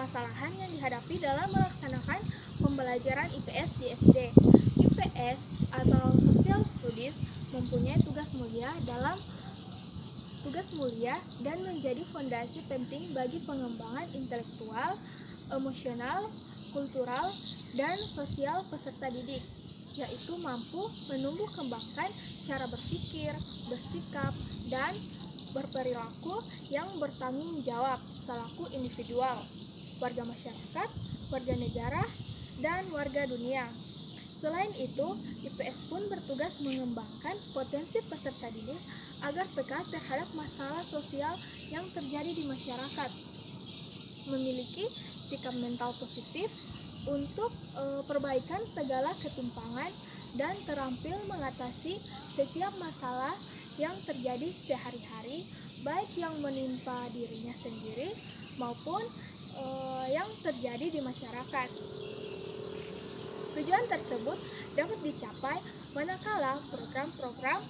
permasalahan yang dihadapi dalam melaksanakan pembelajaran IPS di SD. IPS atau Social Studies mempunyai tugas mulia dan menjadi fondasi penting bagi pengembangan intelektual, emosional, kultural, dan sosial peserta didik, yaitu mampu menumbuh kembangkan cara berpikir, bersikap, dan berperilaku yang bertanggung jawab selaku individual, warga masyarakat, warga negara, dan warga dunia. Selain itu, IPS pun bertugas mengembangkan potensi peserta didik agar peka terhadap masalah sosial yang terjadi di masyarakat, memiliki sikap mental positif untuk perbaikan segala ketimpangan dan terampil mengatasi setiap masalah yang terjadi sehari-hari, baik yang menimpa dirinya sendiri maupun yang terjadi di masyarakat. Tujuan tersebut dapat dicapai manakala program-program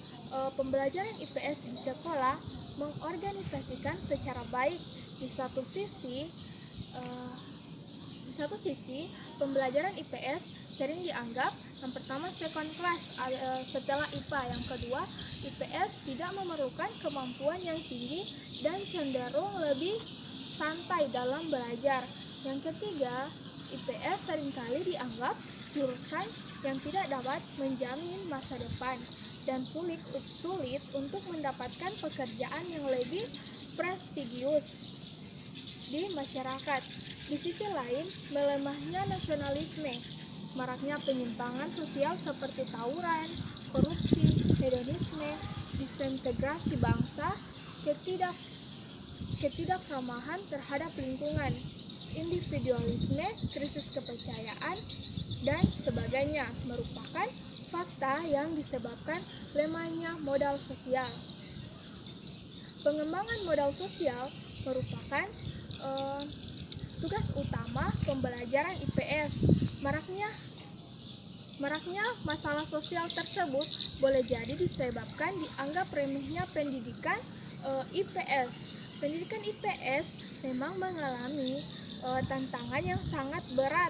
pembelajaran IPS di sekolah mengorganisasikan secara baik. Di satu sisi, pembelajaran IPS sering dianggap yang pertama second class setelah IPA, yang kedua IPS tidak memerlukan kemampuan yang tinggi dan cenderung lebih santai dalam belajar. Yang ketiga, IPS seringkali dianggap jurusan yang tidak dapat menjamin masa depan dan sulit untuk mendapatkan pekerjaan yang lebih prestigius di masyarakat. Di sisi lain, melemahnya nasionalisme, maraknya penyimpangan sosial seperti tawuran, korupsi, hedonisme, disintegrasi bangsa, ketidakramahan terhadap lingkungan, individualisme, krisis kepercayaan, dan sebagainya merupakan fakta yang disebabkan lemahnya modal sosial. Pengembangan modal sosial merupakan tugas utama pembelajaran IPS. Maraknya masalah sosial tersebut boleh jadi disebabkan dianggap remehnya pendidikan IPS. Pendidikan IPS memang mengalami tantangan yang sangat berat.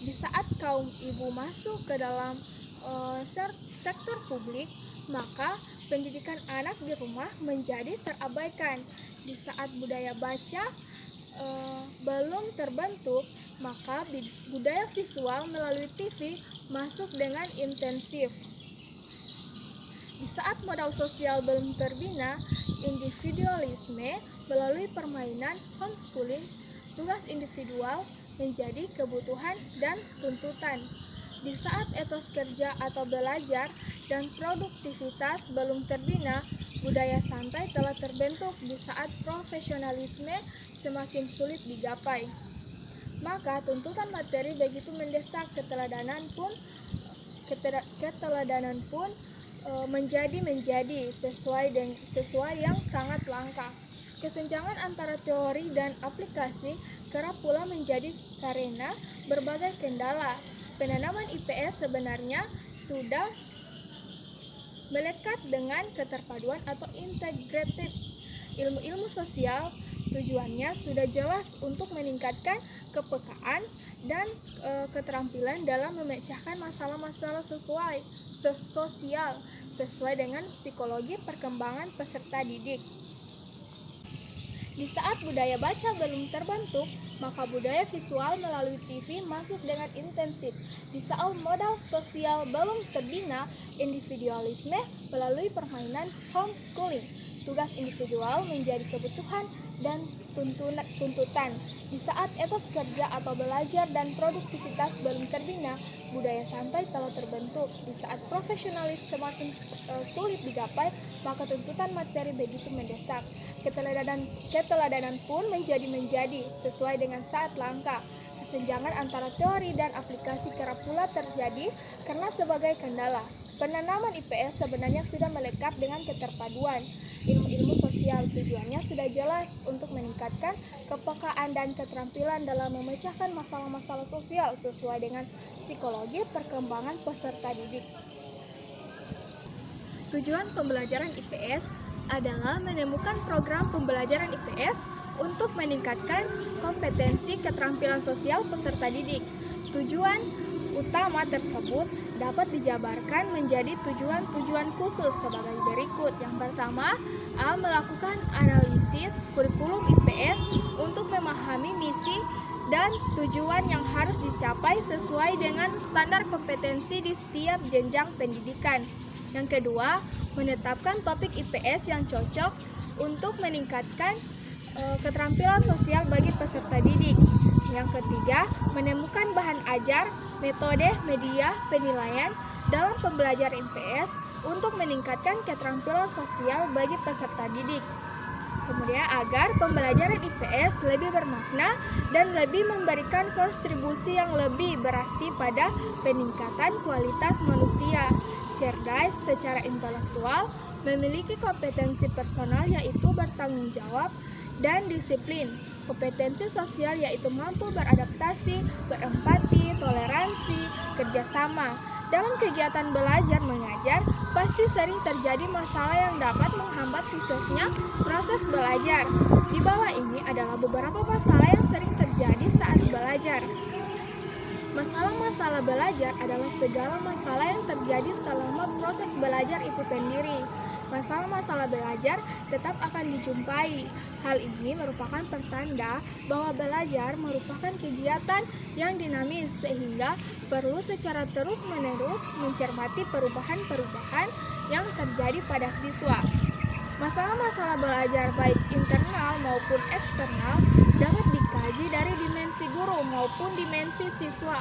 Di saat kaum ibu masuk ke dalam sektor publik, maka pendidikan anak di rumah menjadi terabaikan. Di saat budaya baca belum terbentuk, maka budaya visual melalui TV masuk dengan intensif. Di saat modal sosial belum terbina, individualisme melalui permainan homeschooling, tugas individual menjadi kebutuhan dan tuntutan. Di saat etos kerja atau belajar dan produktivitas belum terbina, budaya santai telah terbentuk. Di saat profesionalisme semakin sulit digapai, maka tuntutan materi begitu mendesak. Keteladanan pun menjadi sesuai yang sangat langka. Kesenjangan antara teori dan aplikasi kerap pula menjadi karena berbagai kendala. Penanaman IPS sebenarnya sudah melekat dengan keterpaduan atau integrated ilmu-ilmu sosial. Tujuannya sudah jelas untuk meningkatkan kepekaan dan keterampilan dalam memecahkan masalah-masalah sosial sesuai dengan psikologi perkembangan peserta didik. Di saat budaya baca belum terbentuk, maka budaya visual melalui TV masuk dengan intensif. Di saat modal sosial belum terbina, individualisme melalui permainan homeschooling. Tugas individual menjadi kebutuhan dan tuntutan. Di saat etos kerja atau belajar dan produktivitas belum terbina, budaya santai telah terbentuk. Di saat profesionalis semakin sulit digapai, maka tuntutan materi begitu mendesak. Keteladanan pun menjadi sesuai dengan saat langka. Kesenjangan antara teori dan aplikasi kerap pula terjadi karena sebagai kendala. Penanaman IPS sebenarnya sudah melekat dengan keterpaduan ilmu-ilmu sosial. Tujuannya sudah jelas untuk meningkatkan kepekaan dan keterampilan dalam memecahkan masalah-masalah sosial sesuai dengan psikologi perkembangan peserta didik. Tujuan pembelajaran IPS adalah menemukan program pembelajaran IPS untuk meningkatkan kompetensi keterampilan sosial peserta didik. Tujuan utama tersebut dapat dijabarkan menjadi tujuan-tujuan khusus sebagai berikut. Yang pertama, melakukan analisis kurikulum IPS untuk memahami misi dan tujuan yang harus dicapai sesuai dengan standar kompetensi di setiap jenjang pendidikan. Yang kedua, menetapkan topik IPS yang cocok untuk meningkatkan keterampilan sosial bagi peserta didik. Yang ketiga, menemukan bahan ajar, metode, media, penilaian dalam pembelajaran IPS untuk meningkatkan keterampilan sosial bagi peserta didik. Kemudian agar pembelajaran IPS lebih bermakna dan lebih memberikan kontribusi yang lebih berarti pada peningkatan kualitas manusia, cerdas secara intelektual, memiliki kompetensi personal yaitu bertanggung jawab dan disiplin, kompetensi sosial yaitu mampu beradaptasi, berempati, toleransi, kerjasama. Dalam kegiatan belajar mengajar, pasti sering terjadi masalah yang dapat menghambat suksesnya proses belajar. Di bawah ini adalah beberapa masalah yang sering terjadi saat belajar. Masalah-masalah belajar adalah segala masalah yang terjadi selama proses belajar itu sendiri. Masalah-masalah belajar tetap akan dijumpai. Hal ini merupakan pertanda bahwa belajar merupakan kegiatan yang dinamis sehingga perlu secara terus-menerus mencermati perubahan-perubahan yang terjadi pada siswa. Masalah-masalah belajar baik internal maupun eksternal dapat dikaji dari dimensi guru maupun dimensi siswa.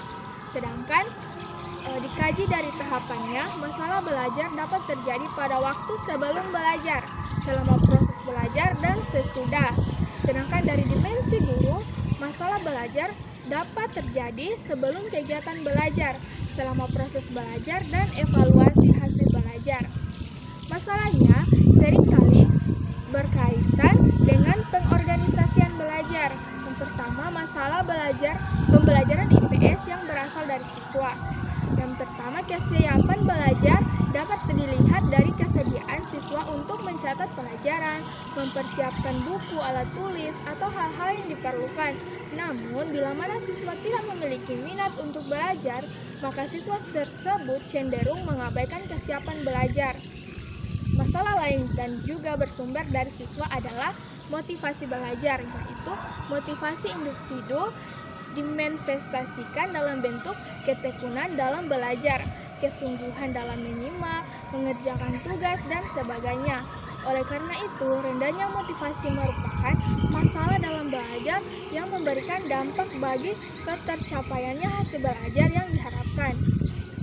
Sedangkan dikaji dari tahapannya, masalah belajar dapat terjadi pada waktu sebelum belajar, selama proses belajar, dan sesudah. Sedangkan dari dimensi guru, masalah belajar dapat terjadi sebelum kegiatan belajar, selama proses belajar, dan evaluasi hasil belajar. Masalahnya seringkali berkaitan dengan pengorganisasian belajar. Yang pertama, masalah pembelajaran IPS yang berasal dari siswa. Yang pertama, kesiapan belajar dapat dilihat dari kesediaan siswa untuk mencatat pelajaran, mempersiapkan buku, alat tulis, atau hal-hal yang diperlukan. Namun, bila mana siswa tidak memiliki minat untuk belajar, maka siswa tersebut cenderung mengabaikan kesiapan belajar. Masalah lain dan juga bersumber dari siswa adalah motivasi belajar, yaitu motivasi individu dimanifestasikan dalam bentuk ketekunan dalam belajar, kesungguhan dalam menyimak, mengerjakan tugas, dan sebagainya. Oleh karena itu, rendahnya motivasi merupakan masalah dalam belajar yang memberikan dampak bagi ketercapaiannya hasil belajar yang diharapkan.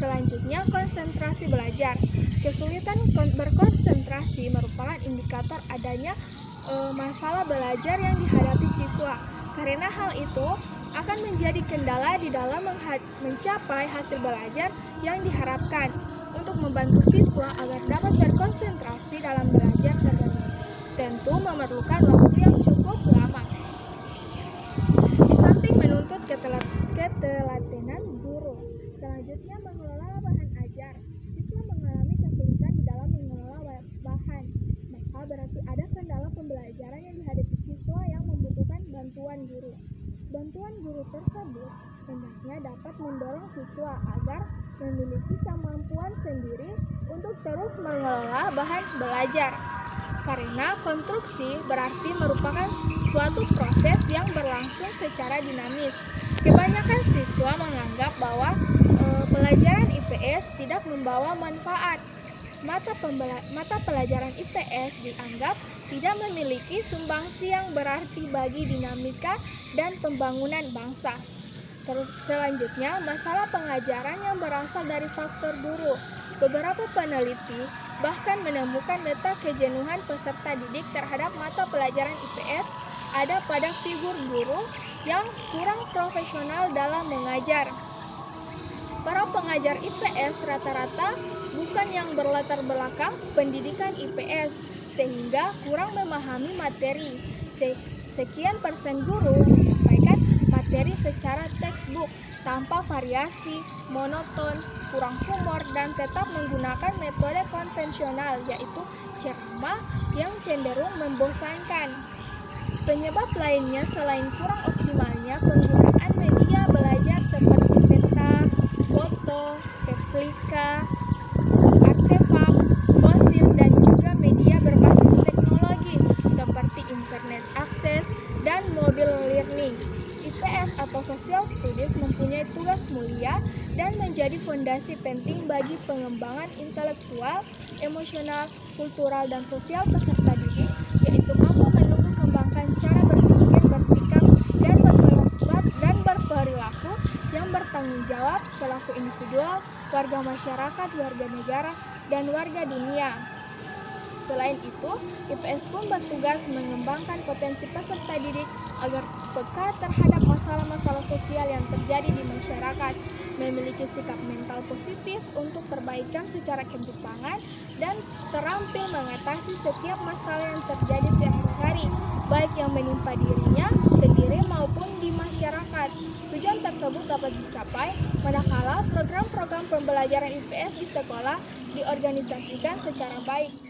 Selanjutnya, konsentrasi belajar. Kesulitan berkonsentrasi merupakan indikator adanya masalah belajar yang dihadapi siswa. Karena hal itu akan menjadi kendala di dalam mencapai hasil belajar yang diharapkan. Untuk membantu siswa agar dapat berkonsentrasi dalam belajar tentu memerlukan waktu yang cukup lama. Di samping menuntut ketelatenan guru, selanjutnya mengelola bahan ajar. Siswa mengalami kesulitan di dalam mengelola bahan, maka berarti ada kendala pembelajaran yang dihadapi siswa yang membutuhkan bantuan guru. Bantuan guru tersebut hendaknya dapat mendorong siswa agar memiliki kemampuan sendiri untuk terus mengelola bahan belajar. Karena konstruksi berarti merupakan suatu proses yang berlangsung secara dinamis. Kebanyakan siswa menganggap bahwa pelajaran IPS tidak membawa manfaat. Mata pelajaran IPS dianggap tidak memiliki sumbangsi yang berarti bagi dinamika dan pembangunan bangsa. Terus selanjutnya, masalah pengajaran yang berasal dari faktor guru. Beberapa peneliti bahkan menemukan letak kejenuhan peserta didik terhadap mata pelajaran IPS ada pada figur guru yang kurang profesional dalam mengajar. Para pengajar IPS rata-rata bukan yang berlatar belakang pendidikan IPS, sehingga kurang memahami materi. Sekian persen guru menyampaikan materi secara textbook, tanpa variasi, monoton, kurang humor, dan tetap menggunakan metode konvensional, yaitu ceramah yang cenderung membosankan. Penyebab lainnya selain kurang optimalnya penggunaan media belajar seperti peta, foto, replika, artefak, fosil, dan juga media berbasis teknologi seperti internet akses dan mobile learning. IPS atau Social Studies mempunyai tugas mulia dan menjadi fondasi penting bagi pengembangan intelektual, emosional, kultural, dan sosial peserta didik, yaitu mampu menumbuh kembangkan cara berpikir, bersikap, dan berperilaku yang bertanggung jawab selaku individual, warga masyarakat, warga negara, dan warga dunia. Selain itu, IPS pun bertugas mengembangkan potensi peserta didik agar peka terhadap masalah-masalah sosial yang terjadi di masyarakat, memiliki sikap mental positif untuk perbaikan secara ketimpangan, dan terampil mengatasi setiap masalah yang terjadi sehari-hari, baik yang menimpa dirinya sendiri maupun di masyarakat. Tujuan tersebut dapat dicapai manakala program-program pembelajaran IPS di sekolah diorganisasikan secara baik.